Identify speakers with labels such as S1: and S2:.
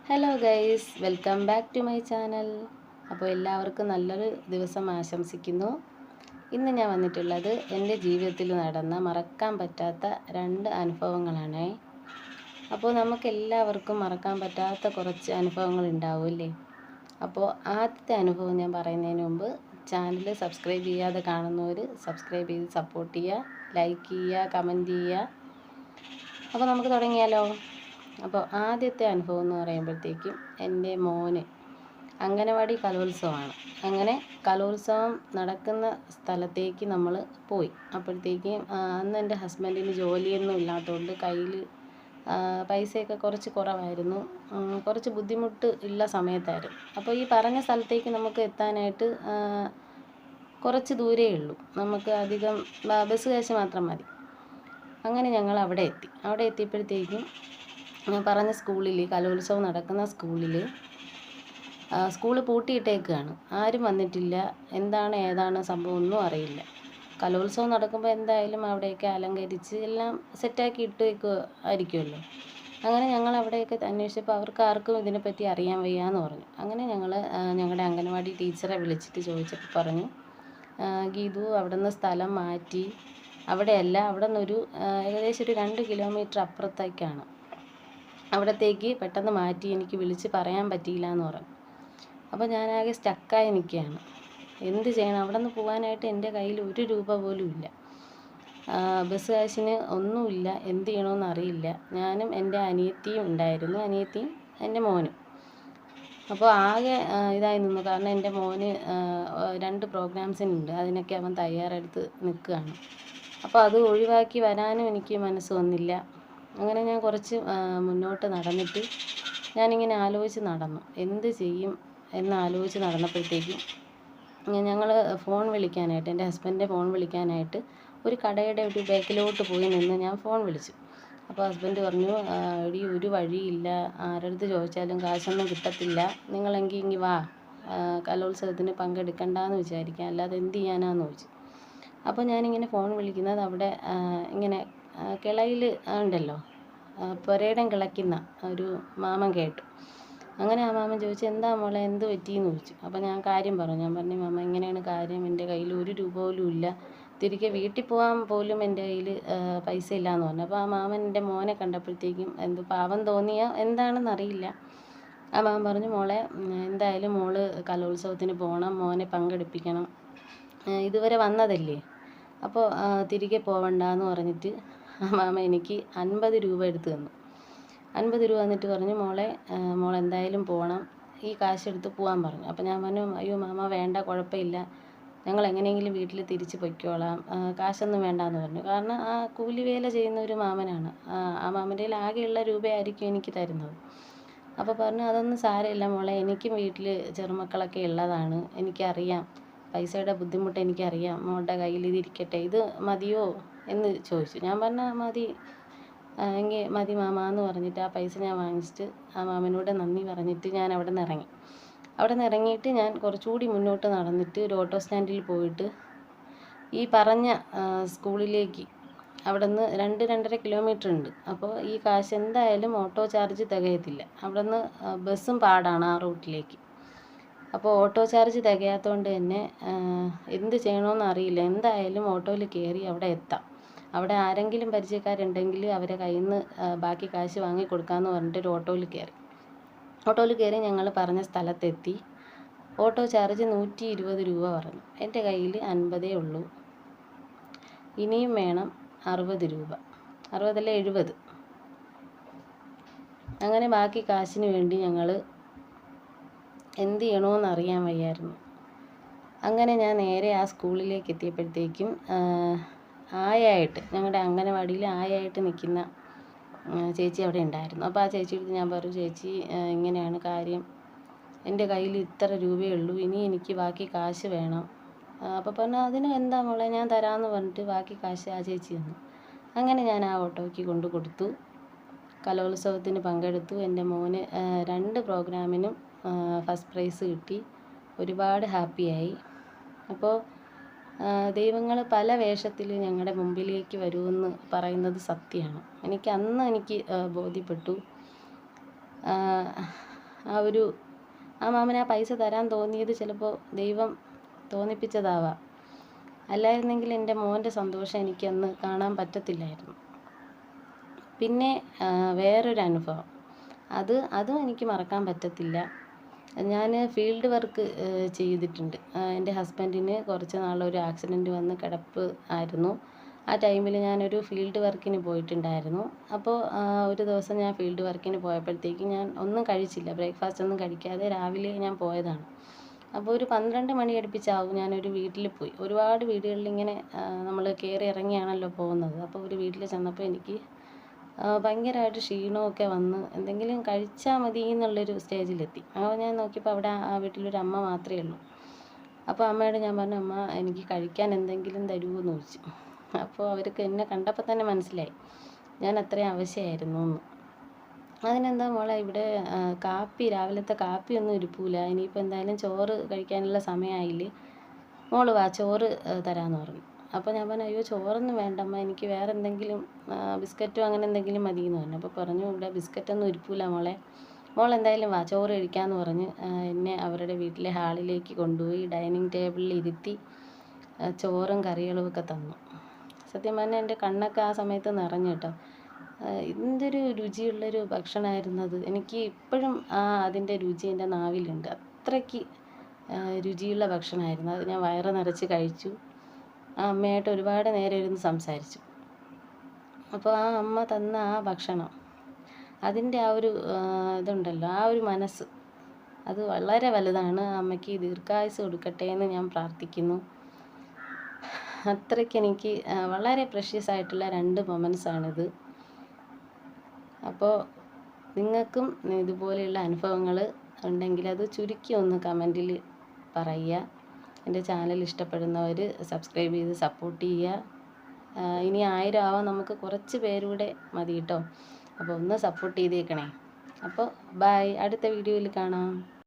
S1: Hello guys, welcome back to my channel. അപ്പോൾ എല്ലാവർക്കും നല്ലൊരു ദിവസം ആശംസിക്കുന്നു. ഇന്ന് ഞാൻ വന്നിട്ടുള്ളത് എൻ്റെ ജീവിതത്തിൽ നടന്ന മറക്കാൻ പറ്റാത്ത 2 അനുഭവങ്ങളാണ്. അപ്പോൾ നമുക്ക് എല്ലാവർക്കും മറക്കാൻ പറ്റാത്ത കുറച്ച് അനുഭവങ്ങൾ ഉണ്ടാവില്ലേ. അപ്പോൾ ആദ്യത്തെ അനുഭവം ഞാൻ പറയുന്നതിന് മുമ്പ് ചാനൽ സബ്സ്ക്രൈബ് ചെയ്യാതെ കാണുന്നവർ സബ്സ്ക്രൈബ് ചെയ്ത് സപ്പോർട്ട് ചെയ്യുക, ലൈക്ക് ചെയ്യുക, കമൻറ്റ് ചെയ്യുക. അപ്പോൾ നമുക്ക് തുടങ്ങിയാലോ. അപ്പോൾ ആദ്യത്തെ അനുഭവം എന്ന് പറയുമ്പോഴത്തേക്കും എൻ്റെ മോന് അംഗനവാടി കലോത്സവമാണ്. അങ്ങനെ കലോത്സവം നടക്കുന്ന സ്ഥലത്തേക്ക് നമ്മൾ പോയി. അപ്പോഴത്തേക്കും അന്ന് എൻ്റെ ഹസ്ബൻഡിന് ജോലിയൊന്നും ഇല്ലാത്തതുകൊണ്ട് കയ്യിൽ പൈസയൊക്കെ കുറച്ച് കുറവായിരുന്നു. കുറച്ച് ബുദ്ധിമുട്ട് ഉള്ള സമയത്തായിരുന്നു. അപ്പോൾ ഈ പറഞ്ഞ സ്ഥലത്തേക്ക് നമുക്ക് എത്താനായിട്ട് കുറച്ച് ദൂരേ ഉള്ളൂ. നമുക്ക് അധികം ബസ് കാശ് മാത്രം മതി. അങ്ങനെ ഞങ്ങൾ അവിടെ എത്തി. അവിടെ എത്തിയപ്പോഴത്തേക്കും പറഞ്ഞ സ്കൂളിൽ, കലോത്സവം നടക്കുന്ന സ്കൂളിൽ സ്കൂൾ പൂട്ടിയിട്ടേക്കാണ്. ആരും വന്നിട്ടില്ല. എന്താണ് ഏതാണ് സംഭവം ഒന്നും അറിയില്ല. കലോത്സവം നടക്കുമ്പോൾ എന്തായാലും അവിടെയൊക്കെ അലങ്കരിച്ച് എല്ലാം സെറ്റാക്കി ഇട്ടേക്കുക ആയിരിക്കുമല്ലോ. അങ്ങനെ ഞങ്ങൾ അവിടെയൊക്കെ അന്വേഷിച്ചപ്പോൾ അവർക്ക് ആർക്കും ഇതിനെപ്പറ്റി അറിയാൻ വയ്യാന്ന് പറഞ്ഞു. അങ്ങനെ ഞങ്ങൾ ഞങ്ങളുടെ അംഗനവാടി ടീച്ചറെ വിളിച്ചിട്ട് ചോദിച്ചപ്പോൾ പറഞ്ഞു, ഗീതു അവിടെ നിന്ന് സ്ഥലം മാറ്റി, അവിടെയല്ല, അവിടെ നിന്നൊരു ഏകദേശം ഒരു 2 കിലോമീറ്റർ അപ്പുറത്തേക്കാണ്, അവിടത്തേക്ക് പെട്ടെന്ന് മാറ്റി, എനിക്ക് വിളിച്ച് പറയാൻ പറ്റിയില്ല എന്ന് പറഞ്ഞു. അപ്പോൾ ഞാനാകെ സ്റ്റക്കായി നിൽക്കുകയാണ്. എന്ത് ചെയ്യണം? അവിടെ നിന്ന് പോകാനായിട്ട് എൻ്റെ കയ്യിൽ 1 രൂപ പോലും ഇല്ല. ബസ് കാശിന് ഒന്നുമില്ല. എന്ത് ചെയ്യണമെന്ന് അറിയില്ല. ഞാനും എൻ്റെ അനിയത്തിയും ഉണ്ടായിരുന്നു, അനിയത്തിയും എൻ്റെ മോനും. അപ്പോൾ ആകെ ഇതായി നിന്നു. കാരണം എൻ്റെ മോന് 2 പ്രോഗ്രാംസിനുണ്ട്, അതിനൊക്കെ അവൻ തയ്യാറെടുത്ത് നിൽക്കുകയാണ്. അപ്പോൾ അത് ഒഴിവാക്കി വരാനും എനിക്ക് മനസ്സ് വന്നില്ല. അങ്ങനെ ഞാൻ കുറച്ച് മുന്നോട്ട് നടന്നിട്ട് ഞാനിങ്ങനെ ആലോചിച്ച് നടന്നു, എന്ത് ചെയ്യും എന്ന് ആലോചിച്ച് നടന്നപ്പോഴത്തേക്കും ഞങ്ങൾ ഫോൺ വിളിക്കാനായിട്ട്, എൻ്റെ ഹസ്ബൻഡിൻ്റെ ഫോൺ വിളിക്കാനായിട്ട് ഒരു കടയുടെ ഒരു ബാക്കിലോട്ട് പോയി നിന്ന് ഞാൻ ഫോൺ വിളിച്ചു. അപ്പോൾ ഹസ്ബൻഡ് പറഞ്ഞു, എടി ഒരു വഴിയില്ല, ആരടുത്ത് ചോദിച്ചാലും കാശൊന്നും കിട്ടത്തില്ല, നിങ്ങളെങ്കിൽ ഇങ്ങ് വാ, കലോത്സവത്തിന് പങ്കെടുക്കണ്ടെന്ന് വിചാരിക്കാം, അല്ലാതെ എന്ത് ചെയ്യാനാന്ന് ചോദിച്ചു. അപ്പോൾ ഞാനിങ്ങനെ ഫോൺ വിളിക്കുന്നത് അവിടെ ഇങ്ങനെ കിളയിൽ ഉണ്ടല്ലോ, പുരയിടം കിളയ്ക്കുന്ന ഒരു മാമൻ കേട്ടു. അങ്ങനെ ആ മാമൻ ചോദിച്ചു, എന്താ മോളെ, എന്ത് പറ്റിയെന്ന് ചോദിച്ചു. അപ്പോൾ ഞാൻ കാര്യം പറഞ്ഞു. ഞാൻ പറഞ്ഞു, മാമ ഇങ്ങനെയാണ് കാര്യം, എൻ്റെ കയ്യിൽ 1 രൂപ പോലും ഇല്ല, തിരികെ വീട്ടിൽ പോകാൻ പോലും എൻ്റെ കയ്യിൽ പൈസ ഇല്ലയെന്ന് പറഞ്ഞു. അപ്പോൾ ആ മാമൻ എൻ്റെ മോനെ കണ്ടപ്പോഴത്തേക്കും എന്ത് പാവം തോന്നിയോ എന്താണെന്നറിയില്ല. ആ മാമൻ പറഞ്ഞു, മോളെ എന്തായാലും മോള് കലോത്സവത്തിന് പോകണം, മോനെ പങ്കെടുപ്പിക്കണം, ഇതുവരെ വന്നതല്ലേ, അപ്പോൾ തിരികെ പോവണ്ടെന്ന് പറഞ്ഞിട്ട് ആ മാമ എനിക്ക് 50 രൂപ എടുത്ത് തന്നു. 50 രൂപ എന്നിട്ട് പറഞ്ഞു, മോളെന്തായാലും പോകണം, ഈ കാശെടുത്ത് പോകാൻ പറഞ്ഞു. അപ്പോൾ ഞാൻ പറഞ്ഞു, അയ്യോ മാമ വേണ്ട, കുഴപ്പമില്ല, ഞങ്ങൾ എങ്ങനെയെങ്കിലും വീട്ടിൽ തിരിച്ച് പൊയ്ക്കോളാം, കാശൊന്നും വേണ്ടാന്ന് പറഞ്ഞു. കാരണം ആ കൂലിവേല ചെയ്യുന്ന ഒരു മാമനാണ്. ആ മാമൻ്റെ കയ്യിൽ ആകെയുള്ള രൂപയായിരിക്കും എനിക്ക് തരുന്നത്. അപ്പോൾ പറഞ്ഞു, അതൊന്നും സാരമില്ല മോളെ, എനിക്കും വീട്ടിൽ ചെറുമക്കളൊക്കെ ഉള്ളതാണ്, എനിക്കറിയാം, പൈസയുടെ ബുദ്ധിമുട്ട് എനിക്കറിയാം, മോളുടെ കയ്യിൽ ഇതിരിക്കട്ടെ, ഇത് മതിയോ എന്ന് ചോദിച്ചു. ഞാൻ പറഞ്ഞു, മതി, എങ്കിൽ മതി മാമ എന്ന് പറഞ്ഞിട്ട് ആ പൈസ ഞാൻ വാങ്ങിച്ചിട്ട് ആ മാമനോട് നന്ദി പറഞ്ഞിട്ട് ഞാൻ അവിടെ നിന്ന് ഇറങ്ങി. അവിടെ നിന്ന് ഇറങ്ങിയിട്ട് ഞാൻ കുറച്ചുകൂടി മുന്നോട്ട് നടന്നിട്ട് ഒരു ഓട്ടോ സ്റ്റാൻഡിൽ പോയിട്ട് ഈ പറഞ്ഞ സ്കൂളിലേക്ക്, അവിടെ നിന്ന് 2-2.5 കിലോമീറ്റർ ഉണ്ട്. അപ്പോൾ ഈ കാശ് എന്തായാലും ഓട്ടോ ചാർജ് തികയത്തില്ല, അവിടെ നിന്ന് ബസ്സും പാടാണ് ആ റൂട്ടിലേക്ക്. അപ്പോൾ ഓട്ടോ ചാർജ് തികയാത്തതുകൊണ്ട് തന്നെ എന്ത് ചെയ്യണമെന്ന് അറിയില്ല. എന്തായാലും ഓട്ടോയിൽ കയറി അവിടെ എത്താം, അവിടെ ആരെങ്കിലും പരിചയക്കാരുണ്ടെങ്കിൽ അവരെ കയ്യിൽ നിന്ന് ബാക്കി കാശ് വാങ്ങി കൊടുക്കാമെന്ന് പറഞ്ഞിട്ട് ഒരു ഓട്ടോയിൽ കയറി ഞങ്ങൾ പറഞ്ഞ സ്ഥലത്തെത്തി. ഓട്ടോ ചാർജ് 120 രൂപ പറഞ്ഞു. എൻ്റെ കയ്യിൽ 50 ഉള്ളൂ. ഇനിയും വേണം 60 രൂപ, 60 അല്ല 70. അങ്ങനെ ബാക്കി കാശിന് വേണ്ടി ഞങ്ങൾ എന്ത് ചെയ്യണമെന്ന് അറിയാൻ വയ്യായിരുന്നു. അങ്ങനെ ഞാൻ നേരെ ആ സ്കൂളിലേക്ക് എത്തിയപ്പോഴത്തേക്കും ആയായിട്ട്, ഞങ്ങളുടെ അംഗനവാടിയിൽ ആയായിട്ട് നിൽക്കുന്ന ചേച്ചി അവിടെ ഉണ്ടായിരുന്നു. അപ്പോൾ ആ ചേച്ചിയുടെ ഞാൻ പറഞ്ഞു, ചേച്ചി ഇങ്ങനെയാണ് കാര്യം, എൻ്റെ കയ്യിൽ ഇത്ര രൂപയേ ഉള്ളൂ, ഇനി എനിക്ക് ബാക്കി കാശ് വേണം. അപ്പോൾ പറഞ്ഞു, അതിന് എന്താ മോളെ, ഞാൻ തരാമെന്ന് പറഞ്ഞിട്ട് ബാക്കി കാശ് ആ ചേച്ചി തന്നു. അങ്ങനെ ഞാൻ ആ ഓട്ടോയ്ക്ക് കൊണ്ട് കൊടുത്തു. കലോത്സവത്തിന് പങ്കെടുത്തു. എൻ്റെ മോന് 2 പ്രോഗ്രാമിനും ഫസ്റ്റ് പ്രൈസ് കിട്ടി. ഒരുപാട് ഹാപ്പിയായി. അപ്പോൾ ദൈവങ്ങൾ പല വേഷത്തിൽ ഞങ്ങളുടെ മുമ്പിലേക്ക് വരുമെന്ന് പറയുന്നത് സത്യമാണ്. എനിക്ക് ബോധ്യപ്പെട്ടു. ആ മാമന് ആ പൈസ തരാൻ തോന്നിയത് ചിലപ്പോൾ ദൈവം തോന്നിപ്പിച്ചതാവാം. അല്ലായിരുന്നെങ്കിൽ എൻ്റെ മോൻ്റെ സന്തോഷം എനിക്കന്ന് കാണാൻ പറ്റത്തില്ലായിരുന്നു. പിന്നെ വേറൊരു അനുഭവം, അതും എനിക്ക് മറക്കാൻ പറ്റത്തില്ല. ഞാൻ ഫീൽഡ് വർക്ക് ചെയ്തിട്ടുണ്ട്. എൻ്റെ ഹസ്ബൻഡിന് കുറച്ച് നാളൊരു ആക്സിഡൻറ്റ് വന്ന് കിടപ്പ് ആയിരുന്നു. ആ ടൈമിൽ ഞാനൊരു ഫീൽഡ് വർക്കിന് പോയിട്ടുണ്ടായിരുന്നു. അപ്പോൾ ഒരു ദിവസം ഞാൻ ഫീൽഡ് വർക്കിന് പോയപ്പോഴത്തേക്കും ഞാൻ ഒന്നും കഴിച്ചില്ല, ബ്രേക്ക്ഫാസ്റ്റ് ഒന്നും കഴിക്കാതെ രാവിലെ ഞാൻ പോയതാണ്. അപ്പോൾ ഒരു 12 മണി അടുപ്പിച്ചാവും ഞാനൊരു വീട്ടിൽ പോയി. ഒരുപാട് വീടുകളിൽ ഇങ്ങനെ നമ്മൾ കയറി ഇറങ്ങിയാണല്ലോ പോകുന്നത്. അപ്പോൾ ഒരു വീട്ടിൽ ചെന്നപ്പോൾ എനിക്ക് ഭയങ്കരമായിട്ട് ക്ഷീണമൊക്കെ വന്ന് എന്തെങ്കിലും കഴിച്ചാൽ മതി എന്നുള്ളൊരു സ്റ്റേജിലെത്തി. അപ്പോൾ ഞാൻ നോക്കിയപ്പോൾ അവിടെ ആ വീട്ടിലൊരു അമ്മ മാത്രമേ ഉള്ളൂ. അപ്പോൾ അമ്മയോട് ഞാൻ പറഞ്ഞു, അമ്മ എനിക്ക് കഴിക്കാൻ എന്തെങ്കിലും തരുമോ എന്ന് ചോദിച്ചു. അപ്പോൾ അവർക്ക് എന്നെ കണ്ടപ്പോൾ തന്നെ മനസ്സിലായി ഞാൻ അത്രയും അവശയായിരുന്നു എന്ന്. അതിനെന്താ മോളെ, ഇവിടെ രാവിലത്തെ കാപ്പിയൊന്നും ഇരിപ്പില്ല, ഇനിയിപ്പോൾ എന്തായാലും ചോറ് കഴിക്കാനുള്ള സമയമായില്ലേ, മോള് വാ ചോറ് തരാമെന്ന് പറഞ്ഞു. അപ്പോൾ ഞാൻ പറഞ്ഞു, അയ്യോ ചോറൊന്നും വേണ്ടമ്മ, എനിക്ക് വേറെ എന്തെങ്കിലും ബിസ്ക്കറ്റോ അങ്ങനെ എന്തെങ്കിലും മതി എന്ന് പറഞ്ഞു. അപ്പോൾ പറഞ്ഞു, ഇവിടെ ബിസ്ക്കറ്റൊന്നും ഇരിപ്പില്ല മോൾ എന്തായാലും വാ ചോറ് കഴിക്കാമെന്ന് പറഞ്ഞ് എന്നെ അവരുടെ വീട്ടിലെ ഹാളിലേക്ക് കൊണ്ടുപോയി ഡൈനിങ് ടേബിളിൽ ഇരുത്തി ചോറും കറികളും ഒക്കെ തന്നു. സത്യം പറഞ്ഞാൽ എൻ്റെ കണ്ണൊക്കെ ആ സമയത്ത് നിറഞ്ഞു കേട്ടോ. എന്തൊരു രുചിയുള്ളൊരു ഭക്ഷണമായിരുന്നു അത്. എനിക്ക് ഇപ്പോഴും അതിൻ്റെ രുചി എൻ്റെ നാവിലുണ്ട്. അത്രയ്ക്ക് രുചിയുള്ള ഭക്ഷണമായിരുന്നു അത്. ഞാൻ വയറ് നിറച്ച് കഴിച്ചു. ആ അമ്മയായിട്ട് ഒരുപാട് നേരം ഇരുന്ന് സംസാരിച്ചു. അപ്പോൾ ആ അമ്മ തന്ന ആ ഭക്ഷണം, അതിൻ്റെ ആ ഒരു ഇതുണ്ടല്ലോ, ആ ഒരു മനസ്സ്, അത് വളരെ വലുതാണ്. ആ അമ്മയ്ക്ക് ദീർഘായുസ്സ് കൊടുക്കട്ടെ എന്ന് ഞാൻ പ്രാർത്ഥിക്കുന്നു. അത്രയ്ക്ക് എനിക്ക് വളരെ പ്രഷ്യസ് ആയിട്ടുള്ള 2 മൊമെൻറ്റ്സാണിത്. അപ്പോൾ നിങ്ങൾക്കും ഇതുപോലെയുള്ള അനുഭവങ്ങൾ ഉണ്ടെങ്കിൽ അത് ചുരുക്കി ഒന്ന് കമൻറ്റിൽ പറയുക. എൻ്റെ ചാനൽ ഇഷ്ടപ്പെടുന്നവർ സബ്സ്ക്രൈബ് ചെയ്ത് സപ്പോർട്ട് ചെയ്യുക. ഇനി 1000 ആവാൻ നമുക്ക് കുറച്ച് പേരൂടെ മതി കേട്ടോ. അപ്പോൾ ഒന്ന് സപ്പോർട്ട് ചെയ്തേക്കണേ. അപ്പോൾ ബൈ, അടുത്ത വീഡിയോയിൽ കാണാം.